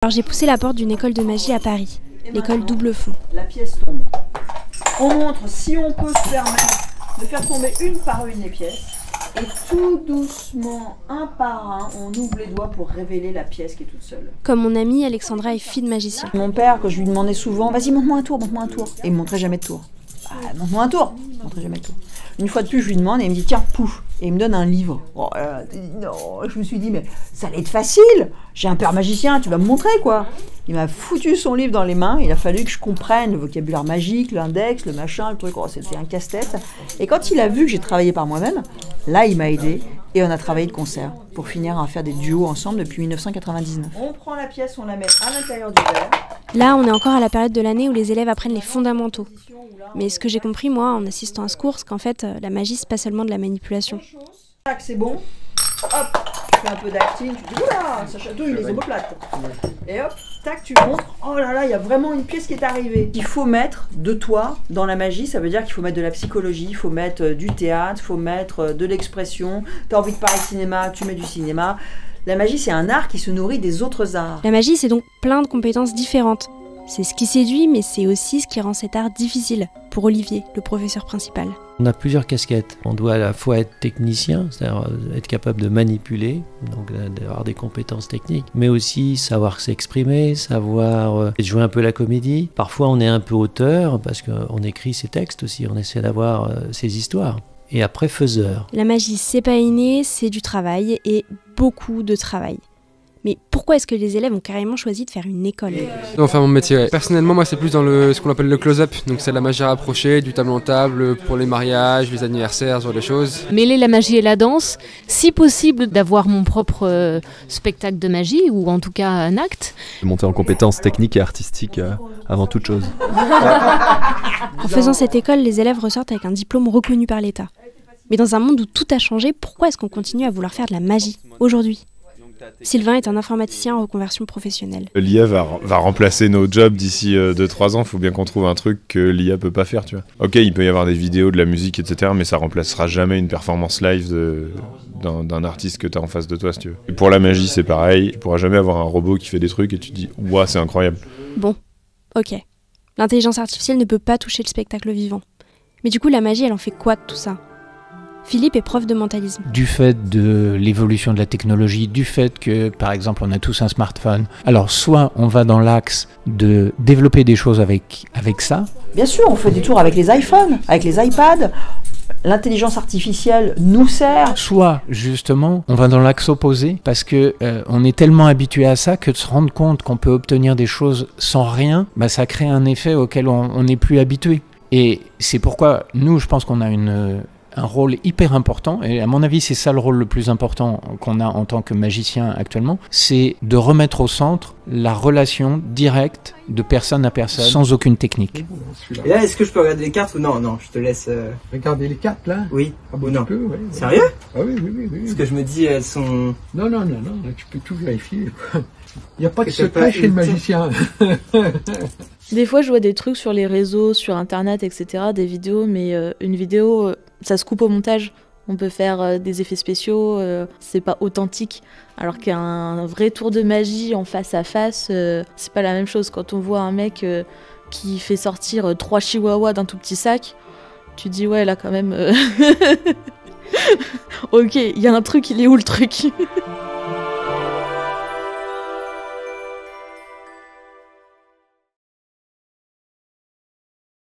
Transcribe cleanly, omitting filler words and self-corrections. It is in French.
Alors j'ai poussé la porte d'une école de magie à Paris, l'école Double Fond. La pièce tombe. On montre si on peut se permettre de faire tomber une par une les pièces. Et tout doucement, un par un, on ouvre les doigts pour révéler la pièce qui est toute seule. Comme mon amie Alexandra est fille de magicien. Mon père, quand je lui demandais souvent, vas-y montre-moi un tour, montre-moi un tour. Et il me montrait jamais de tour. Ah, montre-moi un tour, il me montrait jamais de tour. Une fois de plus, je lui demande et il me dit tiens, pouf. Et il me donne un livre. Oh, non, je me suis dit mais ça allait être facile. J'ai un père magicien, tu vas me montrer quoi. Il m'a foutu son livre dans les mains. Il a fallu que je comprenne le vocabulaire magique, l'index, le machin, le truc. Oh, c'était un casse-tête. Et quand il a vu que j'ai travaillé par moi-même, là il m'a aidé et on a travaillé de concert pour finir à faire des duos ensemble depuis 1999. On prend la pièce, on la met à l'intérieur du verre. Là, on est encore à la période de l'année où les élèves apprennent les fondamentaux. Mais ce que j'ai compris, moi, en assistant à ce cours, c'est qu'en fait, la magie, c'est pas seulement de la manipulation. Tac, c'est bon. Hop, tu fais un peu d'acting, tu dis oula, ça chatouille les omoplates. Et hop, tac, tu montres. Oh là là, il y a vraiment une pièce qui est arrivée. Il faut mettre de toi dans la magie, ça veut dire qu'il faut mettre de la psychologie, il faut mettre du théâtre, il faut mettre de l'expression. T'as envie de parler de cinéma, tu mets du cinéma. La magie, c'est un art qui se nourrit des autres arts. La magie, c'est donc plein de compétences différentes. C'est ce qui séduit, mais c'est aussi ce qui rend cet art difficile, pour Olivier, le professeur principal. On a plusieurs casquettes. On doit à la fois être technicien, c'est-à-dire être capable de manipuler, donc d'avoir des compétences techniques, mais aussi savoir s'exprimer, savoir jouer un peu la comédie. Parfois, on est un peu auteur, parce qu'on écrit ses textes aussi, on essaie d'avoir ses histoires. Et après, faiseur. La magie, c'est pas inné, c'est du travail, et beaucoup de travail. Mais pourquoi est-ce que les élèves ont carrément choisi de faire une école? Enfin mon métier, ouais. Personnellement moi c'est plus dans ce qu'on appelle le close-up, donc c'est la magie rapprochée, du table en table pour les mariages, les anniversaires, ce genre de choses. Mêler la magie et la danse, si possible d'avoir mon propre spectacle de magie, ou en tout cas un acte. Monter en compétences techniques et artistiques avant toute chose. En faisant cette école, les élèves ressortent avec un diplôme reconnu par l'État. Mais dans un monde où tout a changé, pourquoi est-ce qu'on continue à vouloir faire de la magie aujourd'hui? Sylvain est un informaticien en reconversion professionnelle. L'IA va remplacer nos jobs d'ici 2-3 ans. Il faut bien qu'on trouve un truc que l'IA peut pas faire, tu vois. Ok, il peut y avoir des vidéos, de la musique, etc. Mais ça remplacera jamais une performance live d'un artiste que tu as en face de toi, si tu veux. Et pour la magie, c'est pareil. Tu pourras jamais avoir un robot qui fait des trucs et tu te dis « Ouah, c'est incroyable ». Bon, ok. L'intelligence artificielle ne peut pas toucher le spectacle vivant. Mais du coup, la magie, elle en fait quoi de tout ça? Philippe est prof de mentalisme. Du fait de l'évolution de la technologie, du fait que, par exemple, on a tous un smartphone, alors soit on va dans l'axe de développer des choses avec ça. Bien sûr, on fait des tours avec les iPhones, avec les iPads. L'intelligence artificielle nous sert. Soit, justement, on va dans l'axe opposé, parce que on est tellement habitué à ça que de se rendre compte qu'on peut obtenir des choses sans rien, bah, ça crée un effet auquel on n'est plus habitué. Et c'est pourquoi, nous, je pense qu'on a un rôle hyper important, et à mon avis c'est ça le rôle le plus important qu'on a en tant que magicien actuellement, c'est de remettre au centre la relation directe de personne à personne, sans aucune technique. Et là, est-ce que je peux regarder les cartes ou non? Non, je te laisse... Regarder les cartes là? Oui. Ah bon, ou non? Tu peux, ouais. Sérieux? Ah oui, oui, oui, oui. Parce que je me dis, elles sont... Non, là, tu peux tout vérifier. Il n'y a pas de secret chez le magicien. Des fois, je vois des trucs sur les réseaux, sur Internet, etc., des vidéos, mais une vidéo, ça se coupe au montage. On peut faire des effets spéciaux, c'est pas authentique. Alors qu'un vrai tour de magie en face à face, c'est pas la même chose. Quand on voit un mec qui fait sortir 3 chihuahuas d'un tout petit sac, tu dis ouais, là quand même... ok, il y a un truc, il est où le truc?